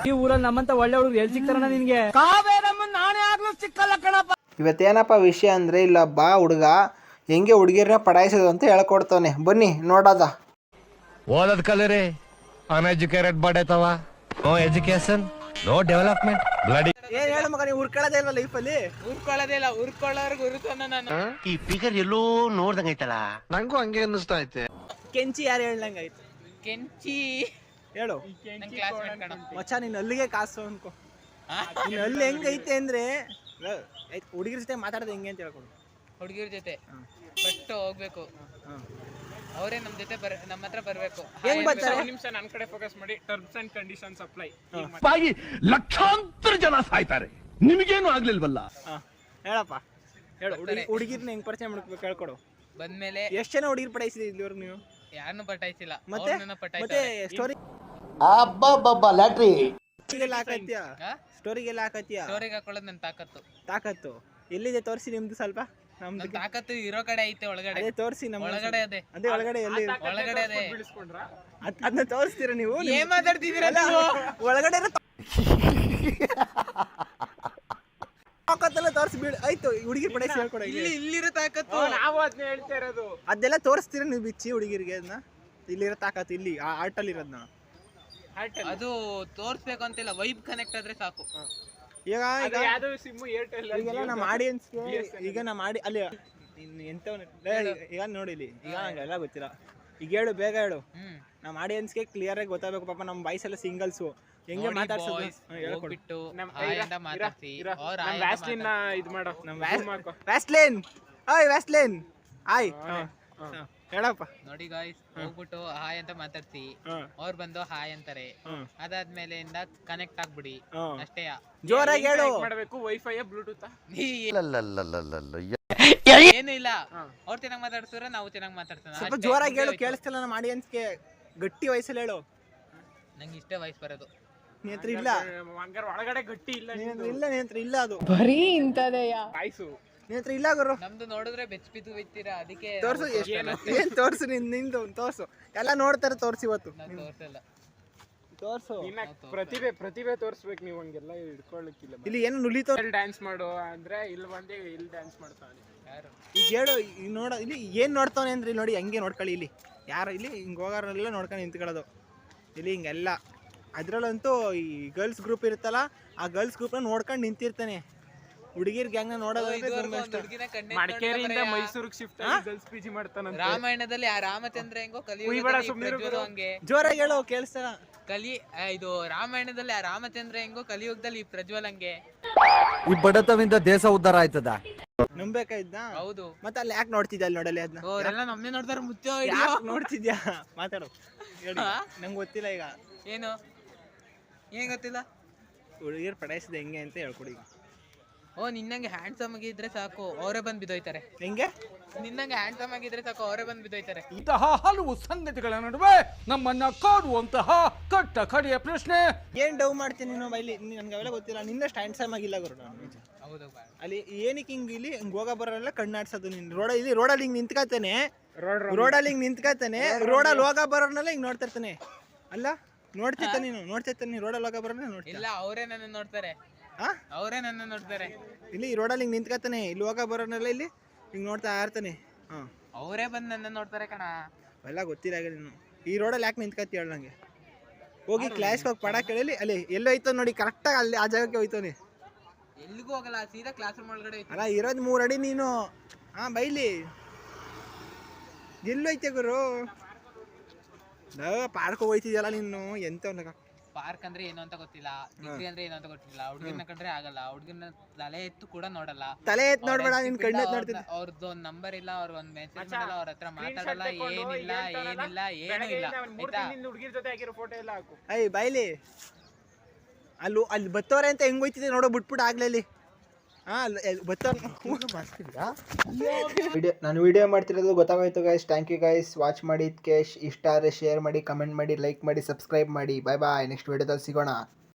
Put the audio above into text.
ಈ ಊರಲ್ಲಿ ನಮ್ಮಂತ ಒಳ್ಳೆ ಹುಡುಗರು ಎಲ್ಲಿ ಸಿಗ್ತಾರಣ್ಣ ನಿನ್ಗೆ? ನಾನೇ ಆಗ್ಲೂ ಸಿಕ್ಕಲ್ಲ ಕಣಪ್ಪ. ಇವತ್ತೇನಪ್ಪ ವಿಷಯ ಅಂದರೆ ಇಲ್ಲೊಬ್ಬ ಹುಡುಗ ಹೆಂಗೆ ಹುಡುಗಿರನ್ನ ಪಡಾಯಿಸೋದು ಅಂತ ಹೇಳ್ಕೊಡ್ತಾನೆ. ಬನ್ನಿ ನೋಡೋದ. ಓದದ್ ಕಲರಿ ಅನ್ಎಜುಕೇಟೆಡ್ ಬಡೇತವ. No education, no development. Bloody ಏನ್ ಹೇಳು ಮಗ, ನೀವು ಉರ್ಕೊಳ್ಳೋದೇ ಇಲ್ವಾ ಲೈಫಲ್ಲಿ? ಉರ್ಕೊಳ್ಳೋದೇ ಇಲ್ಲ, ಉರ್ಕೊಳ್ಳೋರ್ಗು ಉರುತ್ತಾನ ನಾನು. ಈ ಫಿಗರ್ ಎಲ್ಲೋ ನೋಡ್ದಂಗೈತಲ್ಲ, ನಂಗೂ ಹಂಗೆ ಅನ್ನಿಸ್ತಾ ಐತೆ. ಕೆಂಚಿ ಯಾರು ಹೇಳ್ದಂಗಾಯ್ತು? ಕೆಂಚಿ ಹೇಳು ನನ್ ಕ್ಲಾಸ್ಮೇಟ್ ಕಣ. ಮಚ್ಚ, ನೀನ್ ಅಲ್ಲಿಗೆ ಕಾಸು ಅನ್ಕೋ. ನೀನ್ ಅಲ್ಲಿ ಹೆಂಗೈತೆ ಅಂದ್ರೆ ಹುಡುಗಿರ ಜೊತೆ ಮಾತಾಡೋದು ಹೆಂಗೆ ಅಂತ ಹೇಳ್ಕೊಡು. ಹುಡುಗಿರ ಜೊತೆ ಫಸ್ಟ್ ಹೋಗ್ಬೇಕು, ಅವರೇ ನಮ್ ಜೊತೆ ನಮ್ಮ ಹತ್ರ ಬರ್ಬೇಕು. ಹೆಂಗ್ ಬರ್ತಾರೆ? ನಿಮಿಷ ನನ್ನ ಕಡೆ ಫೋಕಸ್ ಮಾಡಿ. Terms and conditions apply. ಬಾಯಿ ಲಕ್ಷಾಂತರ ಜನ ಸಾಯ್ತಾರೆ, ನಿಮಗೇನು ಆಗ್ಲಿಲ್ವಲ್ಲ? ಹೇಳಪ್ಪ, ಹೇಳು. ಹುಡುಗಿರ್ನ ಹೆಂಗ್ ಪರಿಚಯ ಮಾಡ್ಬೇಕು ಹೇಳ್ಕೊಡು. ಬಂದ್ಮೇಲೆ ಎಷ್ಟು ಜನ ಹುಡುಗಿರ್ ಪಟಾಯಿಸಿದೆ ಇಲ್ಲಿವರೆಗೂ ನೀವು? ಯಾರನ್ನು ಪಟಾಯಿಸಿಲ್ಲ. ಮತ್ತೆ ಮತ್ತೆ ಸ್ಟೋರಿ ಲ್ಯಾಟ್ರಿ ಹಾಕತ್ಯಾ? ಸ್ಟೋರಿಗೆಲ್ಲ ಹಾಕತ್ಯಾ? ಸ್ಟೋರಿಗೆ ಹಾಕೊಳ್ಳೋದು ನನ್ನ ತಾಕತ್ತು ಎಲ್ಲಿದೆ ತೋರಿಸಿ ನಿಮ್ದು ಸ್ವಲ್ಪ. ನಮ್ದು ತಾಕತ್ತು ಇರೋ ಕಡೆ ಐತೆ ಒಳಗಡೆ. ಅದೇ ತೋರಿಸಿ. ನಮ್ಮ ಒಳಗಡೆ ಅದೇ ಒಳಗಡೆ ಎಲ್ಲಿ ಒಳಗಡೆ ಅದೇ ಅದನ್ನ ತೋರಿಸ್ತೀರಾ ನೀವು? ಏನ್ ಮಾತಾಡ್ತಿದ್ದೀರಾ? ಒಳಗಡೆ ತಾಕತ್ತೆಲ್ಲ ತೋರಿಸಿ ಬೀಳ್ ಆಯ್ತು. ಹುಡುಗಿರ್ ಪಡಾಯಿಸಿ ಹೇಳ್ಕೊಡ. ಇಲ್ಲಿರೋ ತಾಕತ್ತು ನಾವು ಅದನ್ನ ಹೇಳ್ತಾ ಇರೋದು. ಅದೆಲ್ಲ ತೋರಿಸ್ತೀರಾ ನೀವು ಬಿಚ್ಚಿ ಹುಡುಗಿರಿಗೆ? ಅದನ್ನ ಇಲ್ಲಿರೋ ತಾಕತ್ತು ಇಲ್ಲಿ ಆರ್ಟಲ್ಲಿ ಇರೋದನ್ನ ಅದು ತೋರಿಸ್ಬೇಕು ಅಂತಿಲ್ಲ, ವೈಬ್ ಕನೆಕ್ಟ್ ಆದ್ರೆ ಸಾಕು. ಈಗ ಯಾವ್ದು ಸಿಮ್ ಏರ್ಟೆಲ್ ಈಗೆಲ್ಲ ನಮ್ಮ ಆಡಿಯನ್ಸ್ಗೆ ಈಗ ನಮ್ಮ ಅಲ್ಲಿ ಎಂತವನ್ನ ಈಗ ನೋಡಿ ಇಲ್ಲಿ ಈಗ ನಂಗೆಲ್ಲ ಗೊತ್ತಿಲ್ಲ. ಈಗ ಹೇಳು, ಬೇಗ ಹೇಳು. ನಮ್ಮ ಆಡಿಯನ್ಸ್ಗೆ ಕ್ಲಿಯರ್ ಆಗಿ ಗೊತ್ತಾಗಬೇಕು. ಪಾಪ ನಮ್ಮ ಬಾಯ್ಸ್ ಎಲ್ಲ ಸಿಂಗಲ್ಸು ಹೆಂಗೆ ಮಾತಾಡ್ಸೋದು ಹೇಳ್ಬಿಟ್ಟು ಮಾತಾಡ್ಸಿ. ವ್ಯಾಸ್ಲಿನ್ ಇದು ಮಾಡೋ. ವ್ಯಾಸ್ಲಿನ್, ಹಾಯ್ ವ್ಯಾಸ್ಲಿನ್, ಹಾಯ್ ಹೇಳಪ್ಪ. ನೋಡಿ ಗಾಯ್ಸ್, ಹೋಗ್ಬಿಟ್ಟು ಹಾಯ್ ಅಂತ ಮಾತಾಡ್ಸಿ, ಅವ್ರು ಬಂದು ಹಾಯ್ ಅಂತಾರೆ. ಅದಾದ್ಮೇಲೆ ಕನೆಕ್ಟ್ ಆಗ್ಬಿಡಿ ಅಷ್ಟೇ. ಜೋರಾಗಿ ಹೇಳು. ಮಾಡಬೇಕು ವೈಫೈ ಬ್ಲೂಟೂತ್ ಏನು ಇಲ್ಲ, ಅವ್ರು ಚೆನ್ನಾಗಿ ಮಾತಾಡ್ತಾರೆ, ನಾವು ಚೆನ್ನಾಗಿ ಮಾತಾಡ್ತಾನೆ. ಸ್ವಲ್ಪ ಜೋರಾಗಿ ಹೇಳು, ಕೇಳಿಸ್ತಿಲ್ಲ ನಮ್ಮ ಆಡಿಯನ್ಸ್ಗೆ. ಗಟ್ಟಿ ವಯಸ್ಸಲ್ಲಿ ಹೇಳು. ನಂಗೆ ಇಷ್ಟೇ ವಯಸ್ಸು ಬರೋದು. ನೇತ್ರ ಇಲ್ಲ, ಒಳಗಡೆ ಗಟ್ಟಿ ಇಲ್ಲ. ಇಲ್ಲ ನೇತ್ರ ಇಲ್ಲ, ಅದು ಬರೀ ಇಂತದೆಯಾ ಕಾಯ್ಸು ನೇತ್ರ ಇಲ್ಲ ಗುರು. ನಮ್ದು ನೋಡಿದ್ರೆ ಬೆಚ್ಚಬಿದ್ದು ಬಿತ್ತೀರಾ, ಅದಕ್ಕೆ ತೋರ್ಸು. ಏನ್ ತೋರ್ಸು? ನಿಂದು ತೋರ್ಸು. ಎಲ್ಲ ನೋಡ್ತಾರೆ, ತೋರ್ಸಿ ಇವತ್ತು. ತೋರ್ಸಲ್ಲ, ತೋರ್ಸು. ಪ್ರತಿಭೆ ತೋರ್ಸ್ಬೇಕು. ನೀವು ಹಂಗೆಲ್ಲ ಹಿಡ್ಕೊಳ್ಳಿಕ್ಕಿಲ್ಲ. ಇಲ್ಲಿ ಏನು ನುಲಿತೋ ಡ್ಯಾನ್ಸ್ ಮಾಡು ಅಂದ್ರೆ ಇಲ್ಲಿ ಬಂದು ಇಲ್ಲಿ ಡ್ಯಾನ್ಸ್ ಮಾಡ್ತಾನೆ. ಈಗ ಹೇಳು. ಈಗ ನೋಡ, ಇಲ್ಲಿ ಏನ್ ನೋಡ್ತಾನೆ ಅಂದ್ರೆ ಇಲ್ಲಿ ನೋಡಿ, ಹಂಗೆ ನೋಡ್ಕೊಳ್ಳಿ. ಇಲ್ಲಿ ಯಾರು ಇಲ್ಲಿ ಹಿಂಗೆ ಹೋಗೋರೆಲ್ಲ ನೋಡ್ಕೊಂಡು ನಿಂತ್ಕೊಳ್ಳೋದು. ಇಲ್ಲಿ ಹಿಂಗೆಲ್ಲ ಅದ್ರಲ್ಲಂತೂ ಈ ಗರ್ಲ್ಸ್ ಗ್ರೂಪ್ ಇರುತ್ತಲ್ಲ, ಆ ಗರ್ಲ್ಸ್ ಗ್ರೂಪ್ನ ನೋಡ್ಕೊಂಡು ನಿಂತಿರ್ತಾನೆ. ಹುಡುಗಿರ್ ಗ್ಯಾಂಗ್ನ ನೋಡೋದು ಮಡಿಕೇರಿಯಿಂದ ಮೈಸೂರಿಗೆ ಶಿಫ್ಟ್ ಆಗಿ ಗರ್ಲ್ಸ್ ಪಿಜಿ ಮಾಡ್ತಾನೆ. ರಾಮಾಯಣದಲ್ಲಿ ಆ ರಾಮಚಂದ್ರ ಹೆಂಗೋ ಹಂಗೆ. ಜೋರಾಗಿ ಹೇಳು, ಕೇಳಿಸ್ತಾರ. ಇದು ರಾಮಾಯಣದಲ್ಲಿ ಆ ರಾಮಚಂದ್ರ ಹೆಂಗೋ ಕಲಿಯುಗದಲ್ಲಿ ಪ್ರಜ್ವಲ್ ಹಂಗೆ. ಈ ಬಡತವಿಂದ ದೇಶ ಉದ್ಧಾರ ಆಯ್ತದ. ನಂಬೇಕಾಯ್ತ? ಹೌದು. ಮತ್ತೆ ಅಲ್ಲಿ ಯಾಕೆ ನೋಡ್ತಿದ್ಯಾ? ಅಲ್ಲಿ ನೋಡಲಿ ಅದನ್ನ. ಅವರೆಲ್ಲ ನಮ್ಮನ್ನೇ ನೋಡ್ತಾರೆ. ಮುಚ್ಚೋ ನೋಡ್ತಿದ್ಯಾ? ಮಾತಾಡು. ನಂಗೆ ಗೊತ್ತಿಲ್ಲ. ಈಗ ಏನು ಏನ್ ಗೊತ್ತಿಲ್ಲ? ಹುಡುಗಿರ್ ಪಡಾಯಿಸಿದ ಹೆಂಗೆ ಅಂತ ಹೇಳ್ಕೊಡಿ. ನಿನ್ನಂಗೆ ಹ್ಯಾಂಡ್ಸಮ್ ಆಗಿದ್ರೆ ಸಾಕು, ಅವರೇ ಬಂದು ಬಿದ್ದೋಯ್ತಾರೆ. ಹೆಂಗೆ? ನಿನ್ನಂಗೆ ಹ್ಯಾಂಡ್ಸಮ್ ಆಗಿದ್ರೆ ಸಾಕು, ಅವರೇ ಬಂದು ಬಿದ್ದೋಯ್ತಾರೆ. ಇಂತಹ ಹಲವು ಸಂಗತಿಗಳ ನಡುವೆ ನಮ್ಮನ್ನ ಕಾಡುವಂತಹ ಕಟ್ಟ ಕಡೆಯ ಪ್ರಶ್ನೆ. ಏನ್ ಡವ್ ಮಾಡ್ತೀನಿ ನೀನು? ಇಲ್ಲಿ ನನ್ಗೆ ಅವೆಲ್ಲ ಗೊತ್ತಿಲ್ಲ. ನಿನ್ನ ಹ್ಯಾಂಡ್ಸಮ್ ಆಗಿಲ್ಲ ಗುರು. ಹೌದು. ಅಲ್ಲಿ ಏನಕ್ಕೆ ಹಿಂಗ್ ಇಲ್ಲಿ ಹಿಂಗ್ ಹೋಗ ಬರೋಲ್ಲ ಕಣ್ಣಾಡ್ಸೋದು. ನೀನ್ ರೋಡಲ್ಲಿ ಹಿಂಗ್ ನಿಂತ್ಕೊತಾನೆ, ರೋಡಲ್ಲಿ ಹೋಗ ಬರೋರ್ನೆಲ್ಲ ಹಿಂಗ್ ನೋಡ್ತಾ ಇರ್ತಾನೆ. ಅಲ್ಲ ನೋಡ್ತಿರ್ತಾನೆ ನೀನು, ನೋಡ್ತಿರ್ತಾನೆ. ರೋಡಲ್ಲಿ ಹೋಗ ಬರೋಣ ನೋಡ್ತೀನಿ. ಇಲ್ಲ, ಅವರೇ ನನ್ನ ನೋಡ್ತಾರೆ. ಅವರೇ ನನ್ನ ನೋಡ್ತಾರೆ. ಇಲ್ಲಿ ರೋಡಲ್ಲಿ ಹಿಂಗ್ ನಿಂತ್ಕೊತಾನೆ, ಇಲ್ಲಿ ಹೋಗ ಬರೋರ್ನೆಲ್ಲ ಇಲ್ಲಿ ಹಿಂಗ್ ನೋಡ್ತಾ ಇರ್ತಾನೆ. ಅವರೇ ಬಂದು ನನ್ನ ನೋಡ್ತಾರೆ ಕಣ. ಅವೆಲ್ಲ ಗೊತ್ತಿಲ್ಲ ನೀನು. ಈ ರೋಡಲ್ಲಿ ಯಾಕೆ ನಿಂತ್ಕೊತಿ ಹೇಳ ನಂಗೆ? ಹೋಗಿ ಕ್ಲಾಸ್ಗೆ ಹೋಗಿ ಪಡ ಕೇಳಲಿ. ಅಲ್ಲಿ ಎಲ್ಲೋ ಹೋಯ್ತು ನೋಡಿ, ಕರೆಕ್ಟಾಗಿ ಅಲ್ಲಿ ಆ ಜಾಗಕ್ಕೆ ಹೋಯ್ತಾನೆ. ಎಲ್ಲಿಗೂ ಹೋಗಲ್ಲ, ಸೀದಾ ಕ್ಲಾಸ್ ರೂಮ್ ಒಳಗಡೆ. ಅಲ್ಲ, ಇರೋದು 3 ಅಡಿ ನೀನು. ಬೈಲಿ ಎಲ್ಲೋಯ್ತೆ ಗುರು? ಪಾರ್ಕ್ ಹೋಯ್ತಿದ್ಯಲ್ಲ ನೀನು. ಎಂತ ಪಾರ್ಕ್ ಅಂದ್ರೆ ಏನು ಅಂತ ಗೊತ್ತಿಲ್ಲ, ಡಿಗ್ರಿ ಅಂದ್ರೆ ಏನು ಅಂತ ಗೊತ್ತಿಲ್ಲ. ಹುಡುಗಿನ ಕಂಡ್ರೆ ಆಗಲ್ಲ, ಹುಡುಗಿನ ತಲೆ ಎತ್ತು ಕೂಡ ನೋಡಲ್ಲ. ತಲೆ ಎತ್ತು ನೋಡ್ಬೇಡ, ನಿನ್ ಕಣ್ಣು ನೋಡ್ತೀನಿ. ಅವ್ರದ್ದು ಒಂದು ನಂಬರ್ ಇಲ್ಲ, ಅವ್ರಿಗೆ ಒಂದು ಮೆಸೇಜ್ ಮಾಡಲ್ಲ, ಅವ್ರ ಹತ್ರ ಮಾತಾಡಲ್ಲ, ಏನಿಲ್ಲ ಏನು ಇಲ್ಲ. ಹುಡುಗಿರ ಜೊತೆ ಆಗಿರೋ ಫೋಟೋ ಎಲ್ಲ ಹಾಕು. ಬೈಲಿ ಅಲ್ಲಿ ಬತ್ತವ್ರೆ ಅಂತ ಹೆಂಗ್ ಹೋಯ್ತಿದೆ ನೋಡೋ. ಬಿಟ್ಬಿಟ್ಟು ಆಗ್ಲಲ್ಲಿ ನಾನು ವಿಡಿಯೋ ಮಾಡ್ತಿರೋದು ಗೊತ್ತಾಗೋಯ್ತು guys. Thank you guys, watch ಮಾಡಿದ್ದಕ್ಕೆ. ಇಷ್ಟ ಆದರೆ ಶೇರ್ ಮಾಡಿ, ಕಮೆಂಟ್ ಮಾಡಿ, ಲೈಕ್ ಮಾಡಿ, ಸಬ್ಸ್ಕ್ರೈಬ್ ಮಾಡಿ. ಬಾಯ್ ಬಾಯ್. ನೆಕ್ಸ್ಟ್ ವಿಡಿಯೋದಲ್ಲಿ ಸಿಗೋಣ.